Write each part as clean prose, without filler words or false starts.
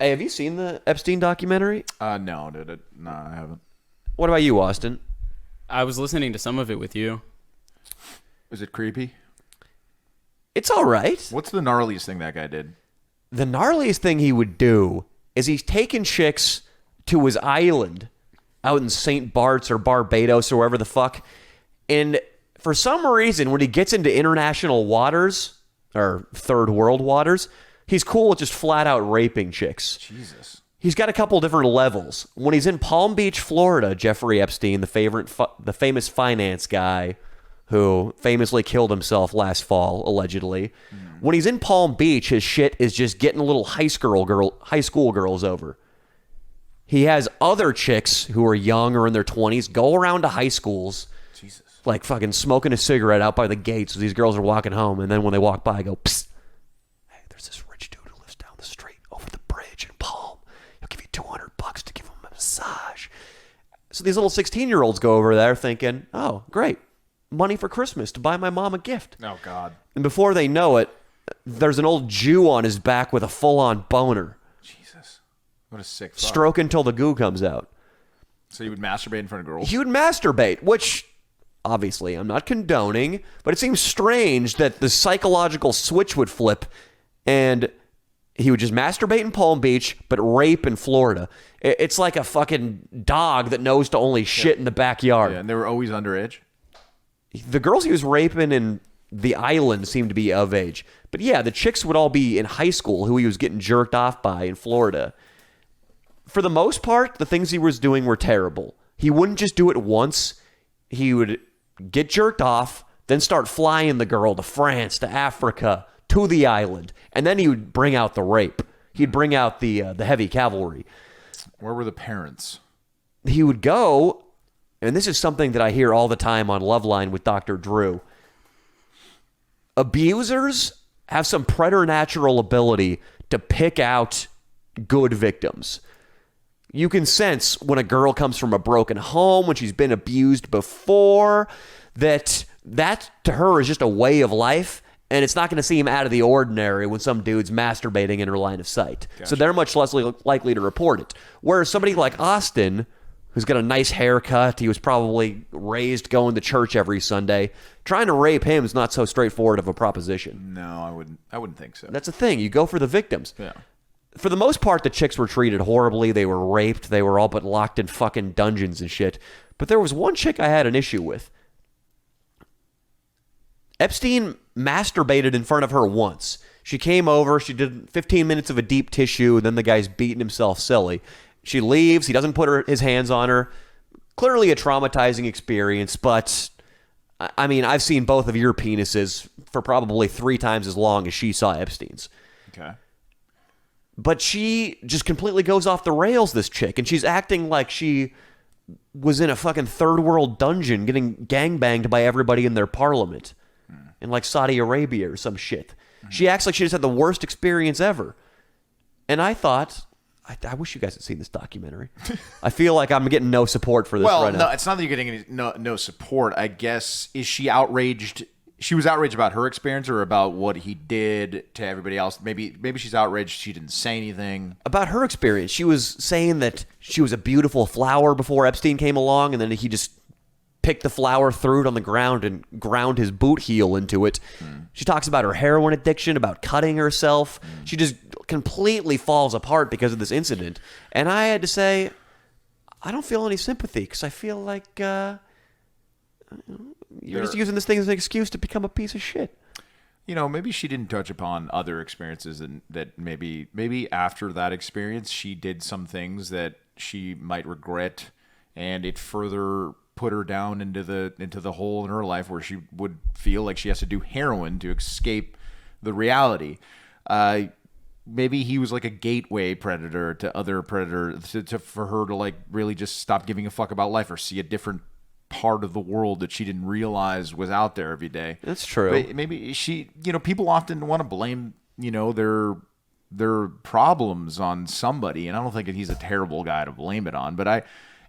Hey, have you seen the Epstein documentary? No, I haven't. What about you, Austin? I was listening to some of it with you. Is it creepy? It's all right. What's the gnarliest thing that guy did? The gnarliest thing he would do is he's taking chicks to his island out in St. Bart's or Barbados or wherever the fuck. And for some reason, when he gets into international waters or third world waters, he's cool with just flat out raping chicks. Jesus. He's got a couple different levels. When he's in Palm Beach, Florida, Jeffrey Epstein, the famous finance guy who famously killed himself last fall, allegedly. When he's in Palm Beach, his shit is just getting little high school girls over. He has other chicks who are young or in their 20s go around to high schools, Jesus. like fucking smoking a cigarette out by the gates as these girls are walking home, and then when they walk by, go, psst, hey, there's this rich dude who lives down the street over the bridge in Palm. He'll give you $200 to give him a massage. So these little 16-year-olds go over there thinking, oh, great. Money for Christmas to buy my mom a gift. Oh, God. And before they know it, there's an old Jew on his back with a full-on boner. Jesus. What a sick fuck. Stroke until the goo comes out. So you would masturbate in front of girls? He would masturbate, which obviously I'm not condoning, but it seems strange that the psychological switch would flip and he would just masturbate in Palm Beach, but rape in Florida. It's like a fucking dog that knows to only shit in the backyard. Yeah, and they were always underage? The girls he was raping in the island seemed to be of age. But yeah, the chicks would all be in high school who he was getting jerked off by in Florida. For the most part, the things he was doing were terrible. He wouldn't just do it once. He would get jerked off, then start flying the girl to France, to Africa, to the island. And then he would bring out the rape. He'd bring out the heavy cavalry. Where were the parents? He would go, and this is something that I hear all the time on Loveline with Dr. Drew. Abusers have some preternatural ability to pick out good victims. You can sense when a girl comes from a broken home, when she's been abused before, that to her is just a way of life, and it's not going to seem out of the ordinary when some dude's masturbating in her line of sight. Gotcha. So they're much less likely to report it. Whereas somebody like Austin, who's got a nice haircut, he was probably raised going to church every Sunday, trying to rape him is not so straightforward of a proposition. No, I wouldn't think so. That's the thing. You go for the victims. Yeah. For the most part, the chicks were treated horribly. They were raped. They were all but locked in fucking dungeons and shit. But there was one chick I had an issue with. Epstein masturbated in front of her once. She came over. She did 15 minutes of a deep tissue. And then the guy's beating himself silly. She leaves. He doesn't put his hands on her. Clearly a traumatizing experience. But, I mean, I've seen both of your penises for probably 3 times as long as she saw Epstein's. Okay. But she just completely goes off the rails, this chick. And she's acting like she was in a fucking third world dungeon getting gangbanged by everybody in their parliament. In like Saudi Arabia or some shit. She acts like she just had the worst experience ever. And I thought, I wish you guys had seen this documentary. I feel like I'm getting no support for this right now. Well, no, it's not that you're getting no support. I guess, is she outraged? She was outraged about her experience or about what he did to everybody else? Maybe she's outraged she didn't say anything. About her experience. She was saying that she was a beautiful flower before Epstein came along, and then he just picked the flower, threw it on the ground, and ground his boot heel into it. She talks about her heroin addiction, about cutting herself. She just completely falls apart because of this incident. And I had to say, I don't feel any sympathy because I feel like you're just using this thing as an excuse to become a piece of shit. You know, maybe she didn't touch upon other experiences and that maybe after that experience she did some things that she might regret, and it further put her down into the hole in her life where she would feel like she has to do heroin to escape the reality. Maybe he was like a gateway predator to other predators for her to like really just stop giving a fuck about life or see a different part of the world that she didn't realize was out there every day. That's true. But maybe she, people often want to blame, their problems on somebody, and I don't think that he's a terrible guy to blame it on. But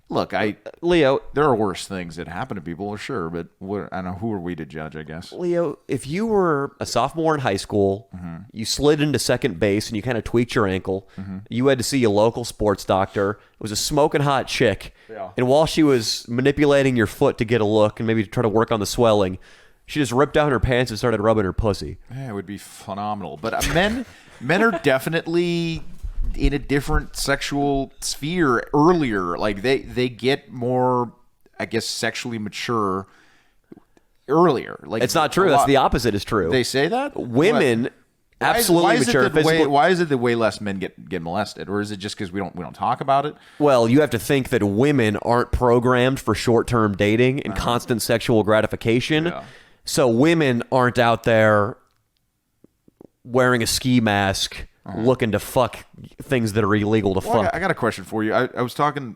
Look, Leo, there are worse things that happen to people, sure, but I don't know, who are we to judge, I guess. Leo, if you were a sophomore in high school, you slid into second base and you kind of tweaked your ankle, you had to see a local sports doctor. It was a smoking hot chick. Yeah. And while she was manipulating your foot to get a look and maybe to try to work on the swelling, she just ripped down her pants and started rubbing her pussy. Yeah, it would be phenomenal. But men are definitely in a different sexual sphere earlier. Like they get more, I guess, sexually mature earlier. Like It's not true. That's the opposite is true. They say that Women absolutely mature physically. Why is it that way less men get molested, or is it just because we don't talk about it? Well, you have to think that women aren't programmed for short-term dating and constant sexual gratification. Yeah. So women aren't out there wearing a ski mask looking to fuck things that are illegal to Well, fuck. I got a question for you. I was talking,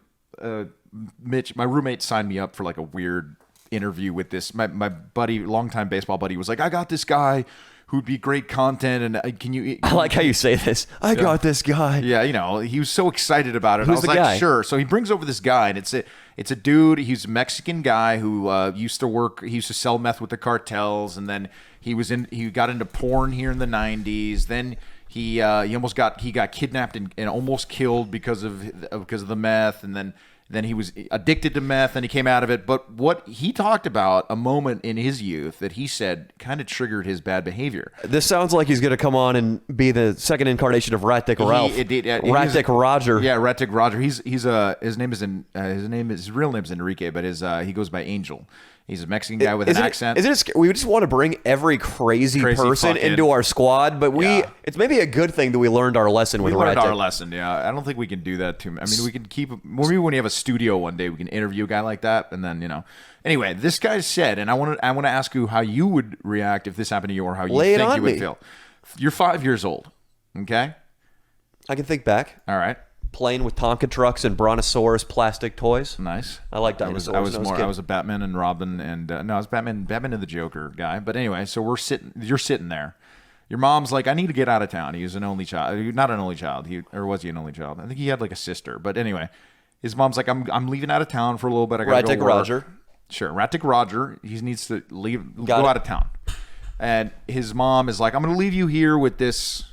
Mitch, my roommate signed me up for like a weird interview with this. My buddy, longtime baseball buddy, was like, I got this guy who'd be great content, and can you? I like how you say this. I got this guy. Yeah, he was so excited about it. Who's I was the like, guy? sure. So he brings over this guy, and it's a dude. He's a Mexican guy who used to sell meth with the cartels, and then he got into porn here in the 90s. Then he got kidnapped and almost killed because of the meth, and then he was addicted to meth and he came out of it. But what he talked about, a moment in his youth that he said kind of triggered his bad behavior. This sounds like he's going to come on and be the second incarnation of Rat Dick Ralph. Rat Dick Roger. Yeah, Rat Dick Roger. His real name's Enrique, but he goes by Angel. He's a Mexican guy with an accent. We just want to bring every crazy person fucking into our squad, but it's maybe a good thing that we learned our lesson with We learned Rat our Dick. lesson, yeah. I don't think we can do that too much. I mean, we can keep... Maybe when you have a studio one day, we can interview a guy like that, and then, Anyway, this guy said, and I want to ask you how you would react if this happened to you, or how you think you would feel. You're 5 years old, okay? I can think back. All right. Playing with Tonka trucks and Brontosaurus plastic toys. Nice. I like dinosaurs. I was a Batman and Robin, and no, I was Batman and the Joker guy. But anyway, so you're sitting there. Your mom's like, I need to get out of town. He was an only child, not an only child. Was he an only child? I think he had like a sister. But anyway, his mom's like, I'm leaving out of town for a little bit. I got to go Rat Dick work. Roger. Sure, Rat Dick Roger. He needs to go out of town. And his mom is like, I'm going to leave you here with this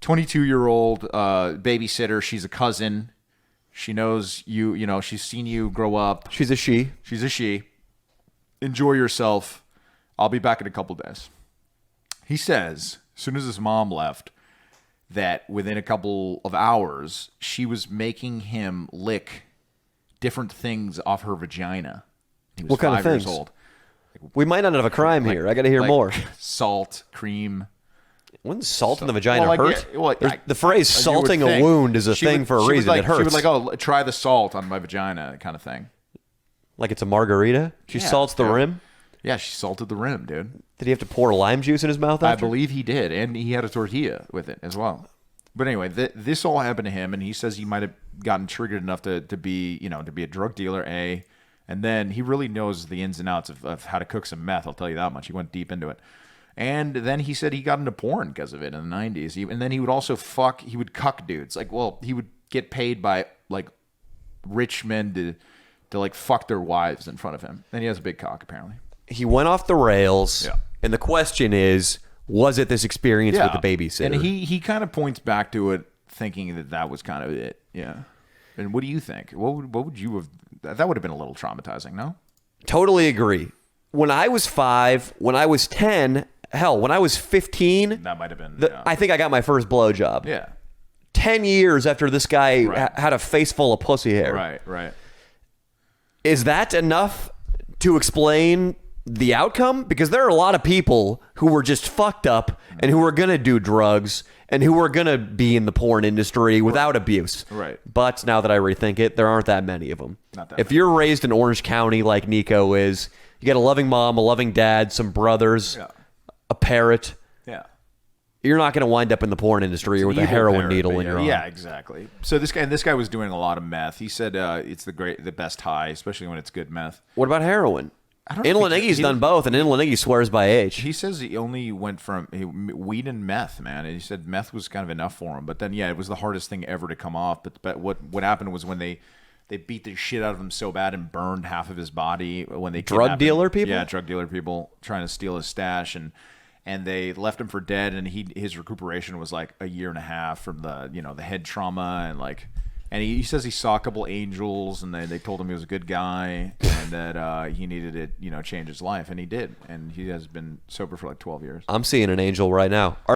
22-year-old babysitter. She's a cousin. She knows you, she's seen you grow up. She's a she. She's a she. Enjoy yourself. I'll be back in a couple days. He says, as soon as his mom left, that within a couple of hours, she was making him lick different things off her vagina. He was What kind of 5 years things? old. We might not have a crime here. I got to hear more. Salt, cream. Wouldn't salt in the vagina hurt? The phrase you "salting would a think. wound" is a She thing would- for a she would reason. It hurts. She would like, oh, try the salt on my vagina, kind of thing. Like it's a margarita. She Yeah, salts the yeah. rim. Yeah, she salted the rim, dude. Did he have to pour lime juice in his mouth I after? believe he did, and he had a tortilla with it as well. But anyway, this all happened to him, and he says he might have gotten triggered enough to be a drug dealer, and then he really knows the ins and outs of how to cook some meth. I'll tell you that much. He went deep into it. And then he said he got into porn because of it in the 90s. And then he would also he would cuck dudes. He would get paid by like rich men to like fuck their wives in front of him. And he has a big cock, apparently. He went off the rails. Yeah. And the question is, was it this experience with the babysitter? And he kind of points back to it, thinking that was kind of it. Yeah. And what do you think? What would you have? That would have been a little traumatizing, no? Totally agree. When I was 5, when I was 10, hell, when I was 15, That might have been. I think I got my first blowjob. Yeah. 10 years after this guy Right. had a face full of pussy hair. Right. Is that enough to explain the outcome? Because there are a lot of people who were just fucked up and who were going to do drugs and who were going to be in the porn industry without abuse. Right. But now that I rethink it, there aren't that many of them. Not that If many. you're raised in Orange County like Nico is, you got a loving mom, a loving dad, some brothers, Yeah. a parrot. Yeah. You're not going to wind up in the porn industry with a heroin needle in your arm. Yeah, exactly. So this guy was doing a lot of meth. He said it's the best high, especially when it's good meth. What about heroin? I don't know if Inlanighi's done both, and Inlanighi swears by H. He says he only went from weed and meth, man. And he said meth was kind of enough for him. But then, yeah, it was the hardest thing ever to come off. But what happened was when they they beat the shit out of him so bad and burned half of his body when they Drug kidnapped him. dealer people? Yeah, drug dealer people trying to steal his stash, and they left him for dead, and his recuperation was like a year and a half from the head trauma, and he says he saw a couple angels, and they told him he was a good guy, and that he needed to change his life, and he did, and he has been sober for like 12 years. I'm seeing an angel right now.